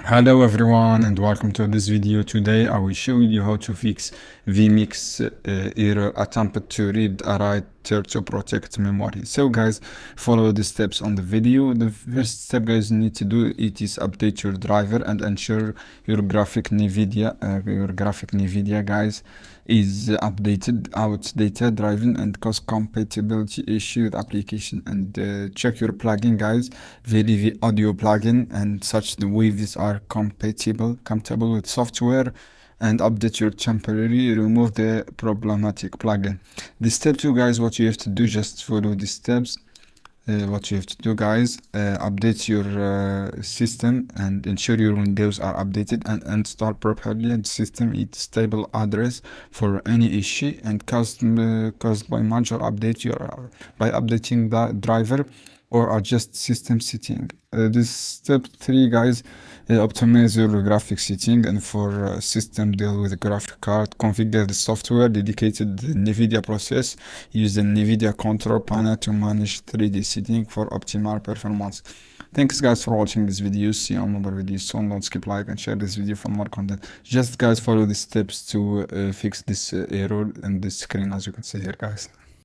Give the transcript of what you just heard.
Hello everyone and welcome to this video. Today I will show you how to fix vMix error attempted to read or write to protect memory. So guys, follow the steps on the video. The first step guys need to do it is update your driver and ensure your graphic NVIDIA guys is updated, outdated driving and cause compatibility issue with application, and check your plugin guys, the audio plugin and such the waves are compatible with software, and update your temporary, remove the problematic plugin. The step 2 guys, what you have to do, just follow the steps. What you have to do guys, update your system and ensure your windows are updated and installed properly, and system is stable address for any issue and caused by major update by updating the driver or adjust system setting. This step 3 guys, optimize your graphic setting, and for system deal with the graphic card, configure the software dedicated to the NVIDIA process, use the NVIDIA control panel to manage 3D setting for optimal performance. Thanks guys for watching this video. See you on another video soon. Don't skip like and share this video for more content. Just guys follow the steps to fix this error in this screen as you can see here guys.